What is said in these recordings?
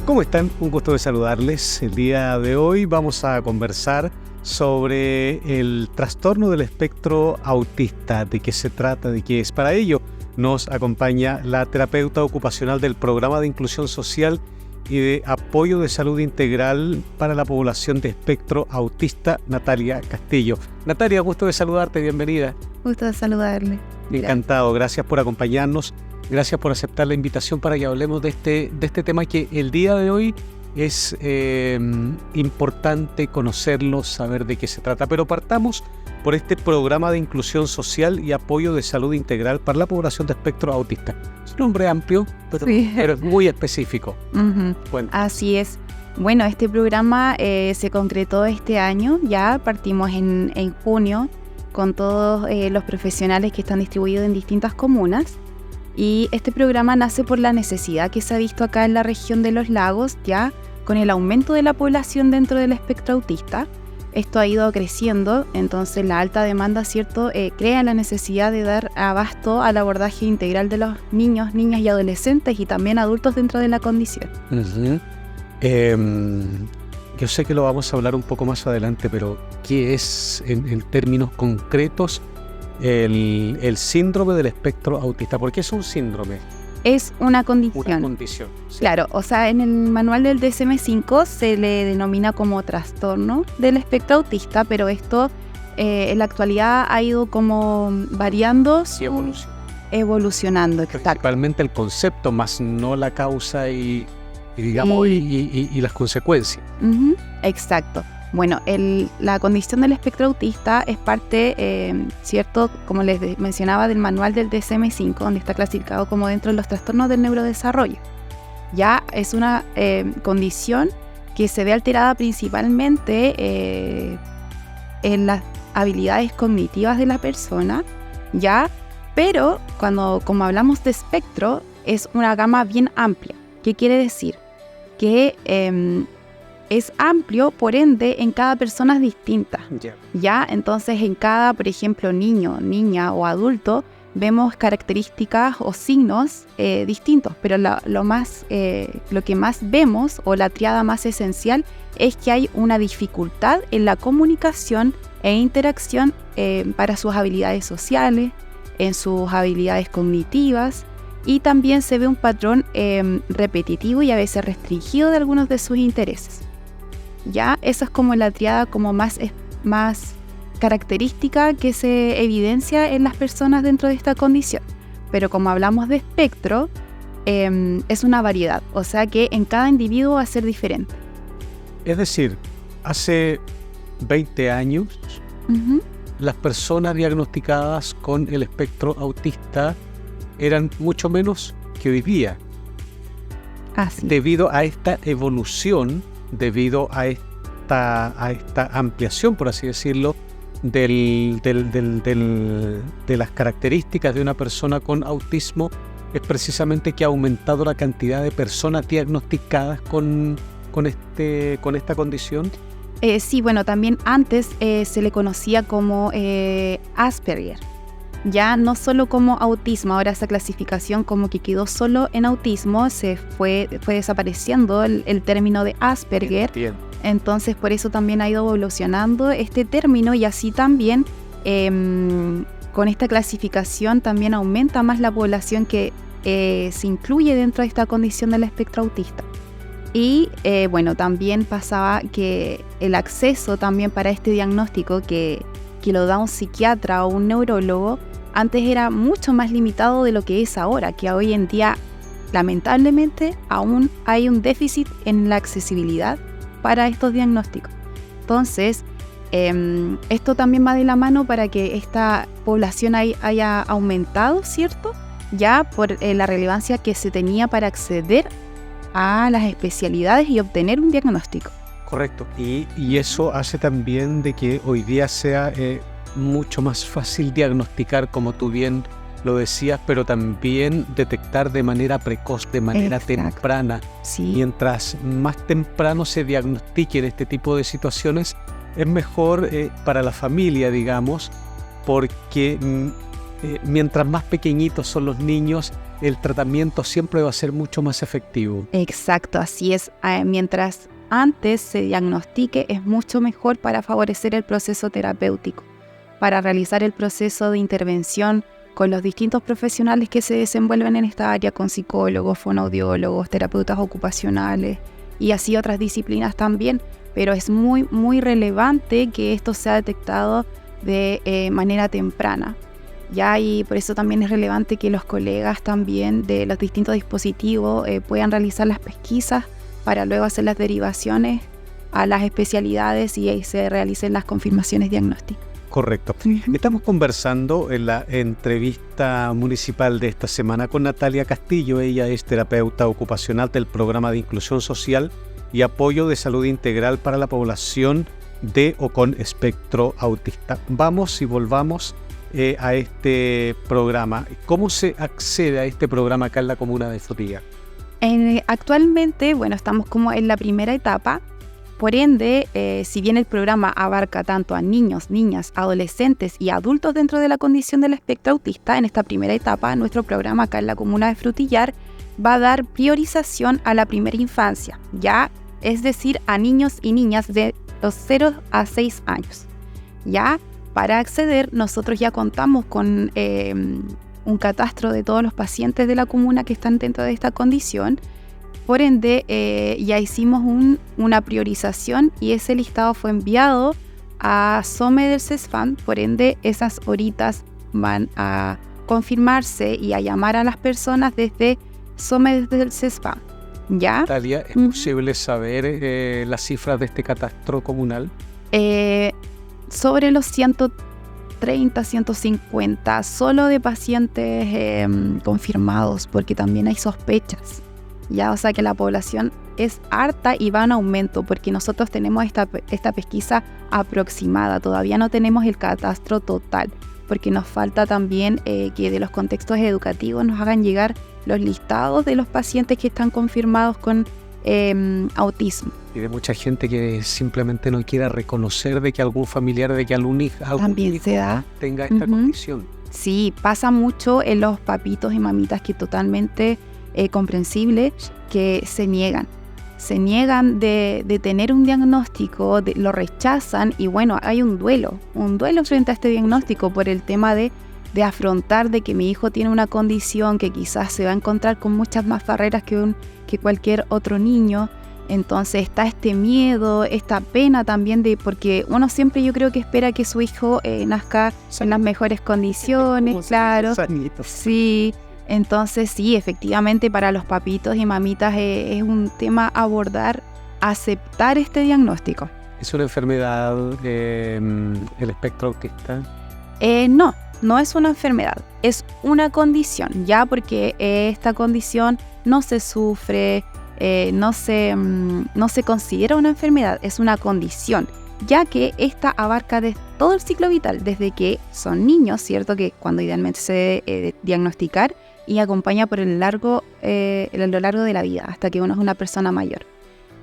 ¿Cómo están? Un gusto de saludarles. El día de hoy vamos a conversar sobre el trastorno del espectro autista, de qué se trata, de qué es. Para ello nos acompaña la terapeuta ocupacional del Programa de Inclusión Social y de Apoyo de Salud Integral para la Población de Espectro Autista, Natalia Castillo. Natalia, gusto de saludarte, bienvenida. Gusto de saludarle. Encantado, gracias por acompañarnos, gracias por aceptar la invitación para que hablemos de este tema que el día de hoy es importante conocerlo, saber de qué se trata. Pero partamos por este Programa de Inclusión Social y Apoyo de Salud Integral para la Población de Espectro Autista. Es un nombre amplio, pero es muy específico. Bueno. Así es. Bueno, este programa se concretó este año, ya partimos en junio con todos los profesionales que están distribuidos en distintas comunas. Y este programa nace por la necesidad que se ha visto acá en la región de los lagos, ya con el aumento de la población dentro del espectro autista. Esto ha ido creciendo, entonces la alta demanda, ¿cierto?, crea la necesidad de dar abasto al abordaje integral de los niños, niñas y adolescentes y también adultos dentro de la condición. Yo sé que lo vamos a hablar un poco más adelante, pero ¿qué es en términos concretos el síndrome del espectro autista? ¿Por qué es un síndrome? Es una condición. Una condición, sí. Claro, o sea, en el manual del DSM-5 se le denomina como trastorno del espectro autista, pero esto en la actualidad ha ido como variando Y evolucionando. Exacto. Principalmente el concepto, más no la causa y las consecuencias. Exacto. Bueno, la condición del espectro autista es parte, ¿cierto?, como les mencionaba, del manual del DSM-5, donde está clasificado como dentro de los trastornos del neurodesarrollo. Ya es una condición que se ve alterada principalmente en las habilidades cognitivas de la persona, ya, pero como hablamos de espectro, es una gama bien amplia. ¿Qué quiere decir? Que es amplio, por ende, en cada persona es distinta. ¿Ya? Entonces, en cada, por ejemplo, niño, niña o adulto, vemos características o signos distintos, pero lo que más vemos, o la triada más esencial, es que hay una dificultad en la comunicación e interacción para sus habilidades sociales, en sus habilidades cognitivas, y también se ve un patrón repetitivo y a veces restringido de algunos de sus intereses. Ya, esa es como la triada como más característica que se evidencia en las personas dentro de esta condición. Pero como hablamos de espectro, es una variedad, o sea que en cada individuo va a ser diferente. Es decir, hace 20 años, las personas diagnosticadas con el espectro autista eran mucho menos que hoy día. Así. Debido a esta evolución, debido a esta ampliación, por así decirlo, de las características de una persona con autismo, es precisamente que ha aumentado la cantidad de personas diagnosticadas con esta condición. Sí, bueno, también antes se le conocía como Asperger. Ya no solo como autismo, ahora esa clasificación como que quedó solo en autismo, se fue desapareciendo el término de Asperger. Entiendo. Entonces por eso también ha ido evolucionando este término y así también con esta clasificación también aumenta más la población que se incluye dentro de esta condición del espectro autista. Y bueno, también pasaba que el acceso también para este diagnóstico que lo da un psiquiatra o un neurólogo, antes era mucho más limitado de lo que es ahora, que hoy en día, lamentablemente, aún hay un déficit en la accesibilidad para estos diagnósticos. Entonces, esto también va de la mano para que esta población haya aumentado, ¿cierto? Ya por la relevancia que se tenía para acceder a las especialidades y obtener un diagnóstico. Correcto. Y eso hace también de que hoy día sea mucho más fácil diagnosticar, como tú bien lo decías, pero también detectar de manera precoz, de manera temprana. Sí. Mientras más temprano se diagnostiquen este tipo de situaciones, es mejor para la familia, digamos, porque mientras más pequeñitos son los niños, el tratamiento siempre va a ser mucho más efectivo. Exacto, así es. Mientras antes se diagnostique, es mucho mejor para favorecer el proceso terapéutico, para realizar el proceso de intervención con los distintos profesionales que se desenvuelven en esta área, con psicólogos, fonoaudiólogos, terapeutas ocupacionales y así otras disciplinas también, pero es muy, muy relevante que esto sea detectado de manera temprana. Ya, y por eso también es relevante que los colegas también de los distintos dispositivos puedan realizar las pesquisas para luego hacer las derivaciones a las especialidades y ahí se realicen las confirmaciones diagnósticas. Correcto. Estamos conversando en la entrevista municipal de esta semana con Natalia Castillo. Ella es terapeuta ocupacional del Programa de Inclusión Social y Apoyo de Salud Integral para la población de o con espectro autista. Vamos y volvamos a este programa. ¿Cómo se accede a este programa acá en la comuna de Frutillar? Actualmente, estamos como en la primera etapa. Por ende, si bien el programa abarca tanto a niños, niñas, adolescentes y adultos dentro de la condición del espectro autista, en esta primera etapa, nuestro programa acá en la comuna de Frutillar va a dar priorización a la primera infancia, ya, es decir, a niños y niñas de los 0 a 6 años. Ya, para acceder, nosotros ya contamos con un catastro de todos los pacientes de la comuna que están dentro de esta condición. Por ende, ya hicimos una priorización y ese listado fue enviado a SOME del CESFAM. Por ende, esas horitas van a confirmarse y a llamar a las personas desde SOME del CESFAM. ¿Ya? Natalia, ¿es posible saber las cifras de este catastro comunal? Sobre los 130, 150, solo de pacientes confirmados, porque también hay sospechas. Ya, o sea que la población es harta y va en aumento, porque nosotros tenemos esta pesquisa aproximada, todavía no tenemos el catastro total, porque nos falta también que de los contextos educativos nos hagan llegar los listados de los pacientes que están confirmados con autismo. Y de mucha gente que simplemente no quiera reconocer de que algún familiar, de que algún hijo también se da. Tenga esta condición. Sí, pasa mucho en los papitos y mamitas, que totalmente comprensible, que se niegan de tener un diagnóstico, lo rechazan y hay un duelo frente a este diagnóstico por el tema de afrontar de que mi hijo tiene una condición que quizás se va a encontrar con muchas más barreras que cualquier otro niño. Entonces está este miedo, esta pena también porque uno siempre, yo creo que espera que su hijo nazca en las mejores condiciones, claro. Sí. Entonces sí, efectivamente para los papitos y mamitas es un tema abordar, aceptar este diagnóstico. ¿Es una enfermedad el espectro autista? No es una enfermedad, es una condición, ya, porque esta condición no se sufre, no se considera una enfermedad, es una condición, ya que esta abarca de todo el ciclo vital, desde que son niños, ¿cierto? Que cuando idealmente se debe diagnosticar, y acompaña por lo largo de la vida, hasta que uno es una persona mayor.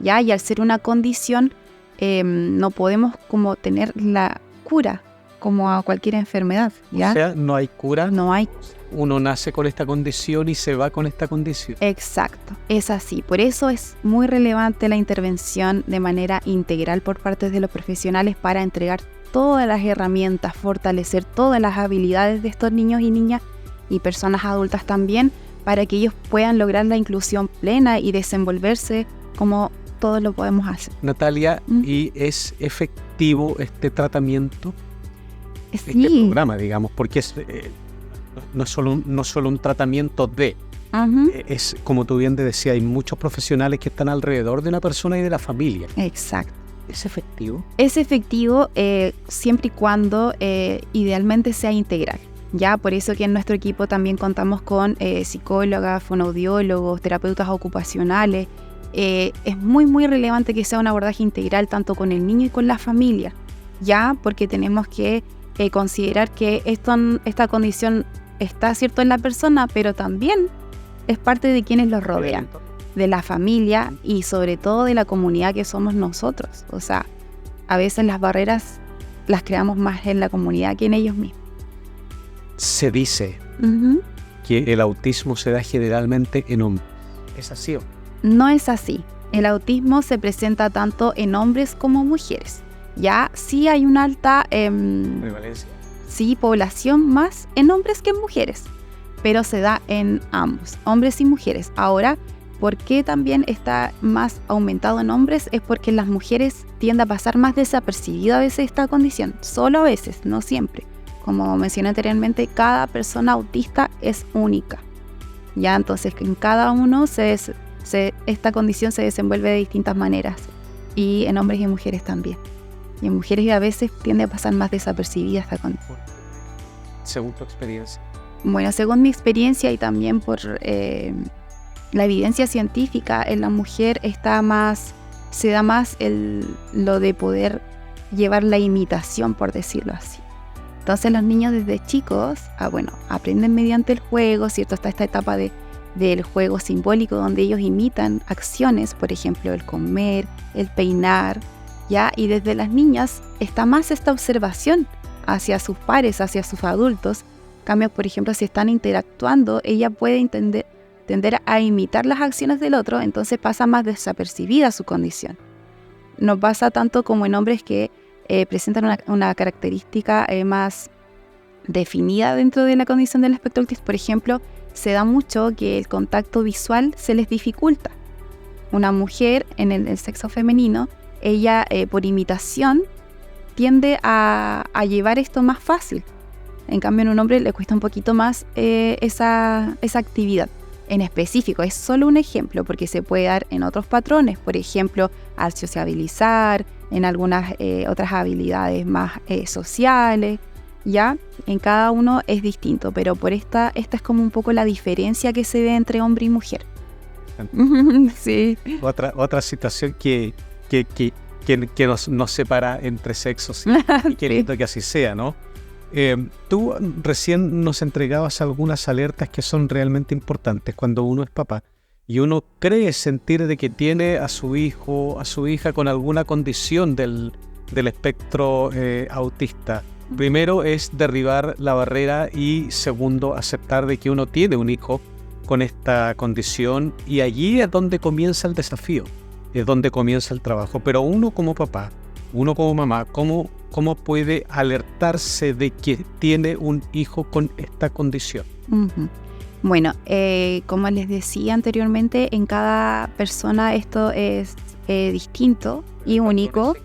¿Ya? Y al ser una condición, no podemos como tener la cura como a cualquier enfermedad. ¿Ya? O sea, no hay cura. No hay. Uno nace con esta condición y se va con esta condición. Exacto, es así. Por eso es muy relevante la intervención de manera integral por parte de los profesionales para entregar todas las herramientas, fortalecer todas las habilidades de estos niños y niñas y personas adultas también, para que ellos puedan lograr la inclusión plena y desenvolverse como todos lo podemos hacer. Natalia, ¿y es efectivo este tratamiento? Sí. Este programa, digamos, porque no es solo un tratamiento es, como tú bien te decías, hay muchos profesionales que están alrededor de una persona y de la familia. Exacto. ¿Es efectivo? Es efectivo siempre y cuando idealmente sea integral. Ya, por eso que en nuestro equipo también contamos con psicólogas, fonoaudiólogos, terapeutas ocupacionales. Es muy, muy relevante que sea un abordaje integral tanto con el niño y con la familia, ya, porque tenemos que considerar que esta condición está, cierto, en la persona, pero también es parte de quienes los rodean, de la familia y sobre todo de la comunidad que somos nosotros. O sea, a veces las barreras las creamos más en la comunidad que en ellos mismos. Se dice que el autismo se da generalmente en hombres. ¿Es así? No es así. El autismo se presenta tanto en hombres como mujeres. Ya sí hay una alta Prevalencia. sí, población más en hombres que en mujeres, pero se da en ambos, hombres y mujeres. Ahora, ¿por qué también está más aumentado en hombres? Es porque en las mujeres tiende a pasar más desapercibida a veces esta condición, solo a veces, no siempre. Como mencioné anteriormente, cada persona autista es única. Ya, entonces en cada uno esta condición se desenvuelve de distintas maneras, y en hombres y en mujeres también. Y en mujeres a veces tiende a pasar más desapercibida esta condición. Según tu experiencia. Bueno, según mi experiencia y también por la evidencia científica, en la mujer se da más lo de poder llevar la imitación, por decirlo así. Entonces los niños desde chicos, aprenden mediante el juego, ¿cierto? Está esta etapa del juego simbólico donde ellos imitan acciones, por ejemplo, el comer, el peinar, ¿ya? Y desde las niñas está más esta observación hacia sus pares, hacia sus adultos. En cambio, por ejemplo, si están interactuando, ella puede tender a imitar las acciones del otro, entonces pasa más desapercibida su condición. No pasa tanto como en hombres que presentan una característica más definida dentro de la condición del espectro autista. Por ejemplo, se da mucho que el contacto visual se les dificulta. Una mujer en el sexo femenino, ella por imitación tiende a llevar esto más fácil. En cambio, en un hombre le cuesta un poquito más esa actividad. En específico, es solo un ejemplo, porque se puede dar en otros patrones, por ejemplo, al sociabilizar, en algunas otras habilidades más sociales, ¿ya? En cada uno es distinto, pero por esta es como un poco la diferencia que se ve entre hombre y mujer. Sí. Otra situación que nos separa entre sexos, y qué lindo que así sea, ¿no? Tú recién nos entregabas algunas alertas que son realmente importantes cuando uno es papá y uno cree sentir de que tiene a su hijo, a su hija con alguna condición del espectro autista. Primero es derribar la barrera y segundo aceptar de que uno tiene un hijo con esta condición, y allí es donde comienza el desafío, es donde comienza el trabajo. Pero uno como papá, uno como mamá, ¿cómo puede alertarse de que tiene un hijo con esta condición? Uh-huh. Bueno, como les decía anteriormente, en cada persona esto es distinto y único,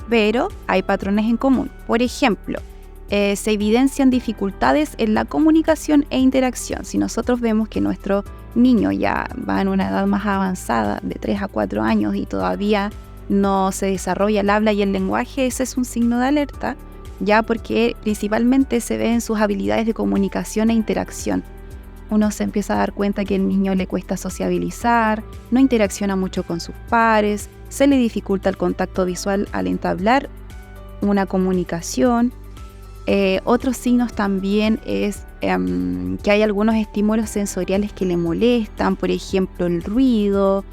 pero hay patrones en común. Por ejemplo, se evidencian dificultades en la comunicación e interacción. Si nosotros vemos que nuestro niño ya va en una edad más avanzada, de 3 a 4 años, y todavía no se desarrolla el habla y el lenguaje, ese es un signo de alerta, ya, porque principalmente se ve en sus habilidades de comunicación e interacción. Uno se empieza a dar cuenta que al niño le cuesta sociabilizar, no interacciona mucho con sus pares, se le dificulta el contacto visual al entablar una comunicación. Otros signos también es que hay algunos estímulos sensoriales que le molestan, por ejemplo el ruido,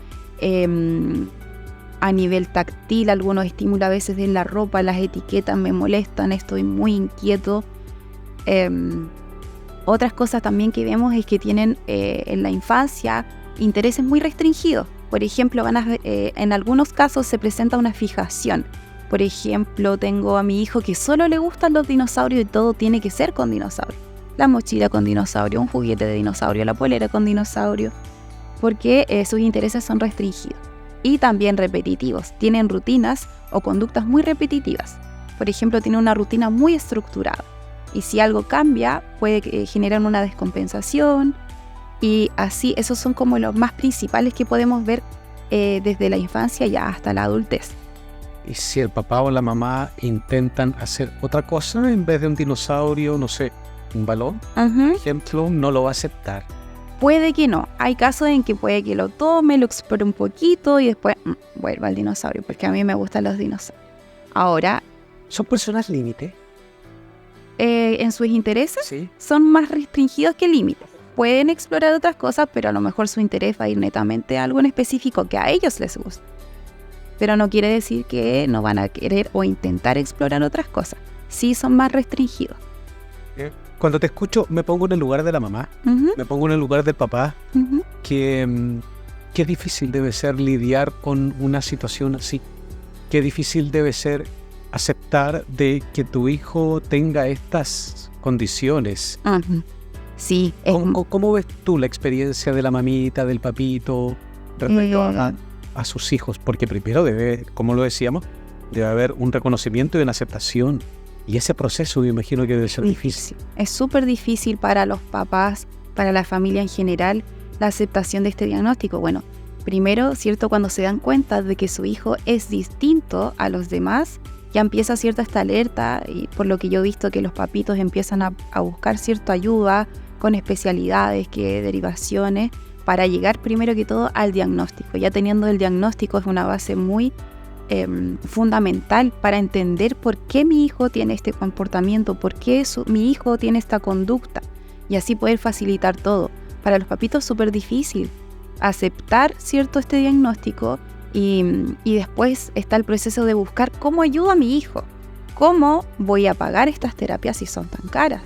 a nivel táctil, algunos estímulos a veces de la ropa, las etiquetas me molestan, estoy muy inquieto. Otras cosas también que vemos es que tienen en la infancia intereses muy restringidos. Por ejemplo, en algunos casos se presenta una fijación. Por ejemplo, tengo a mi hijo que solo le gustan los dinosaurios y todo tiene que ser con dinosaurios. La mochila con dinosaurio, un juguete de dinosaurio, la polera con dinosaurio, porque sus intereses son restringidos. Y también repetitivos, tienen rutinas o conductas muy repetitivas. Por ejemplo, tienen una rutina muy estructurada. Y si algo cambia, puede generar una descompensación. Y así, esos son como los más principales que podemos ver desde la infancia ya hasta la adultez. Y si el papá o la mamá intentan hacer otra cosa en vez de un dinosaurio, no sé, un balón, por ejemplo, no lo va a aceptar. Puede que no. Hay casos en que puede que lo tome, lo explore un poquito y después vuelva al dinosaurio, porque a mí me gustan los dinosaurios. Ahora, ¿son personas límite? En sus intereses, sí, son más restringidos que límites. Pueden explorar otras cosas, pero a lo mejor su interés va a ir netamente a algo en específico que a ellos les gusta. Pero no quiere decir que no van a querer o intentar explorar otras cosas. Sí, son más restringidos. Cuando te escucho, me pongo en el lugar de la mamá, me pongo en el lugar del papá, que qué difícil debe ser lidiar con una situación así. Qué difícil debe ser aceptar de que tu hijo tenga estas condiciones. Sí. ¿Cómo ves tú la experiencia de la mamita, del papito, respecto a sus hijos? Porque primero debe, como lo decíamos, debe haber un reconocimiento y una aceptación. Y ese proceso me imagino que debe ser difícil. Es súper difícil para los papás, para la familia en general, la aceptación de este diagnóstico. Bueno, primero, ¿cierto? Cuando se dan cuenta de que su hijo es distinto a los demás, ya empieza cierta esta alerta, y por lo que yo he visto que los papitos empiezan a buscar cierta ayuda con especialidades, derivaciones, para llegar primero que todo al diagnóstico. Ya teniendo el diagnóstico es una base muy fundamental para entender por qué mi hijo tiene este comportamiento, por qué mi hijo tiene esta conducta, y así poder facilitar todo. Para los papitos es súper difícil aceptar, ¿cierto?, este diagnóstico, y después está el proceso de buscar cómo ayudo a mi hijo, cómo voy a pagar estas terapias si son tan caras,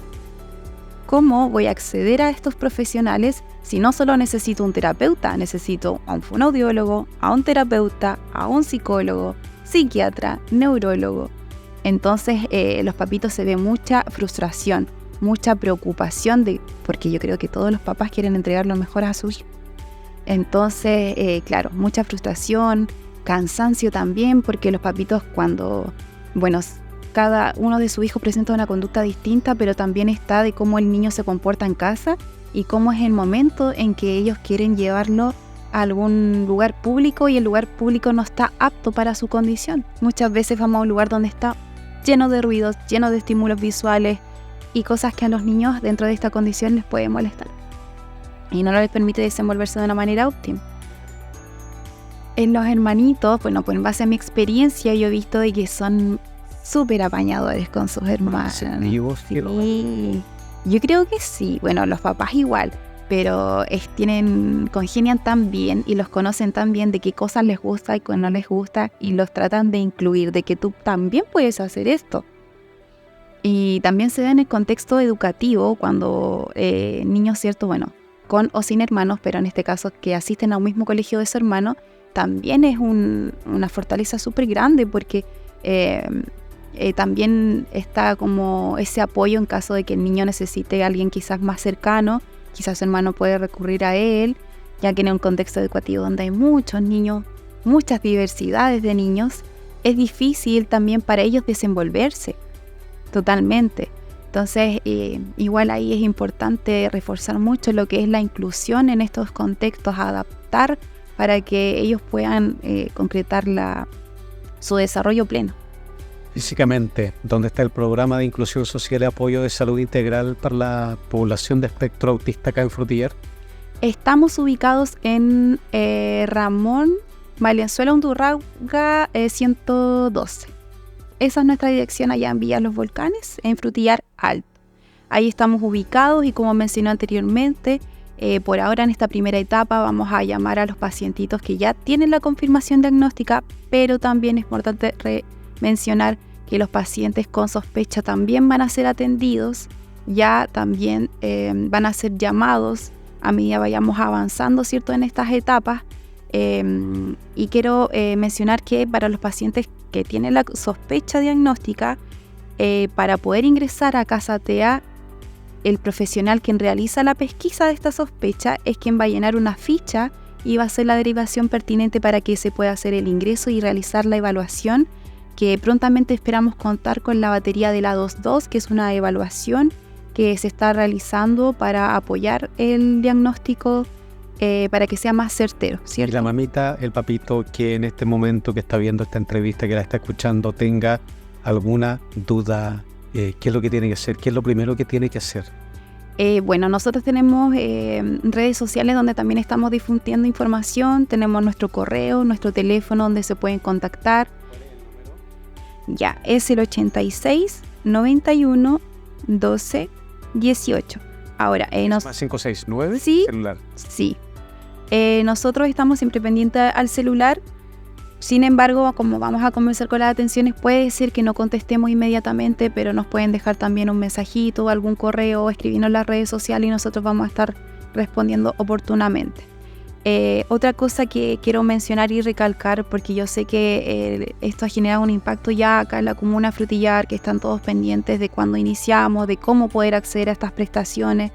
cómo voy a acceder a estos profesionales si no solo necesito un terapeuta, necesito a un fonoaudiólogo, a un terapeuta, a un psicólogo, psiquiatra, neurólogo. Entonces los papitos se ve mucha frustración, mucha preocupación, porque yo creo que todos los papás quieren entregar lo mejor a su hijo. Entonces, claro, mucha frustración, cansancio también, porque los papitos cuando, cada uno de sus hijos presenta una conducta distinta, pero también está de cómo el niño se comporta en casa y cómo es el momento en que ellos quieren llevarlo a algún lugar público y el lugar público no está apto para su condición. Muchas veces vamos a un lugar donde está lleno de ruidos, lleno de estímulos visuales y cosas que a los niños dentro de esta condición les puede molestar y no les permite desenvolverse de una manera óptima. En los hermanitos, pues en base a mi experiencia, yo he visto de que son súper apañadores con sus hermanos. Sí, yo creo que sí. Bueno, los papás igual, pero congenian tan bien y los conocen tan bien de qué cosas les gusta y qué no les gusta, y los tratan de incluir, de que tú también puedes hacer esto. Y también se da en el contexto educativo, cuando niños, ¿cierto? Con o sin hermanos, pero en este caso que asisten a un mismo colegio de su hermano, también es una fortaleza súper grande, porque también está como ese apoyo en caso de que el niño necesite a alguien quizás más cercano, quizás su hermano puede recurrir a él, ya que en un contexto educativo donde hay muchos niños, muchas diversidades de niños, es difícil también para ellos desenvolverse totalmente. Entonces, igual ahí es importante reforzar mucho lo que es la inclusión en estos contextos, adaptar para que ellos puedan concretar su desarrollo pleno. Físicamente, ¿dónde está el programa de inclusión social y apoyo de salud integral para la población de espectro autista acá en Frutillar? Estamos ubicados en Ramón Valenzuela Undurraga 112. Esa es nuestra dirección allá en Villa Los Volcanes, en Frutillar Alto. Ahí estamos ubicados y, como mencioné anteriormente, por ahora en esta primera etapa vamos a llamar a los pacientitos que ya tienen la confirmación diagnóstica, pero también es importante mencionar que los pacientes con sospecha también van a ser atendidos, ya también van a ser llamados a medida vayamos avanzando, ¿cierto?, en estas etapas. Y quiero mencionar que para los pacientes que tienen la sospecha diagnóstica, para poder ingresar a Casa TEA, el profesional quien realiza la pesquisa de esta sospecha es quien va a llenar una ficha y va a hacer la derivación pertinente para que se pueda hacer el ingreso y realizar la evaluación, que prontamente esperamos contar con la batería de la 2.2, que es una evaluación que se está realizando para apoyar el diagnóstico, para que sea más certero, ¿cierto? Y la mamita, el papito que en este momento que está viendo esta entrevista, que la está escuchando, tenga alguna duda, ¿qué es lo que tiene que hacer? ¿Qué es lo primero que tiene que hacer? Nosotros tenemos redes sociales donde también estamos difundiendo información, tenemos nuestro correo, nuestro teléfono donde se pueden contactar. Ya, es el 86 91 12 18. Ahora, ¿Más 569? Sí, celular. Sí. Nosotros estamos siempre pendientes al celular Sin embargo, como vamos a comenzar con las atenciones, puede ser que no contestemos inmediatamente, pero nos pueden dejar también un mensajito, algún correo o escribirnos en las redes sociales y nosotros vamos a estar respondiendo oportunamente. Otra cosa que quiero mencionar y recalcar, porque yo sé que esto ha generado un impacto ya acá en la comuna Frutillar, que están todos pendientes de cuándo iniciamos, de cómo poder acceder a estas prestaciones,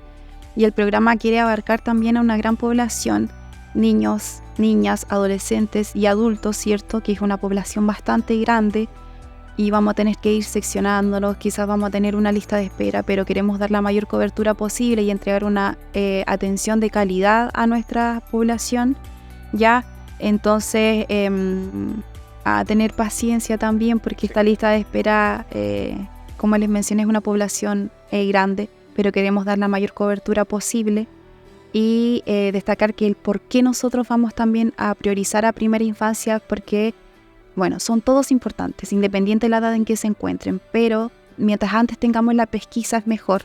y el programa quiere abarcar también a una gran población, niños, niñas, adolescentes y adultos, ¿cierto? Que es una población bastante grande y vamos a tener que ir seccionándolos, quizás vamos a tener una lista de espera, pero queremos dar la mayor cobertura posible y entregar una atención de calidad a nuestra población, ¿ya? Entonces, a tener paciencia también, porque esta lista de espera, como les mencioné, es una población grande, pero queremos dar la mayor cobertura posible. Y destacar que el por qué nosotros vamos también a priorizar a primera infancia, porque, bueno, son todos importantes, independiente de la edad en que se encuentren, pero mientras antes tengamos la pesquisa es mejor,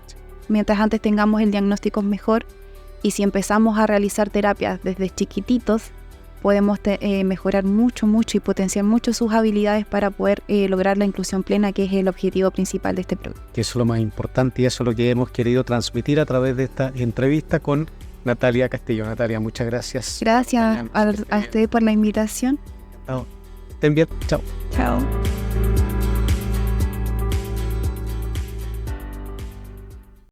mientras antes tengamos el diagnóstico es mejor, y si empezamos a realizar terapias desde chiquititos, podemos mejorar mucho y potenciar mucho sus habilidades para poder lograr la inclusión plena, que es el objetivo principal de este programa. Que eso es lo más importante y eso es lo que hemos querido transmitir a través de esta entrevista con Natalia Castillo. Natalia, muchas gracias. Gracias a ustedes por la invitación. Estén bien. Chao. Chao.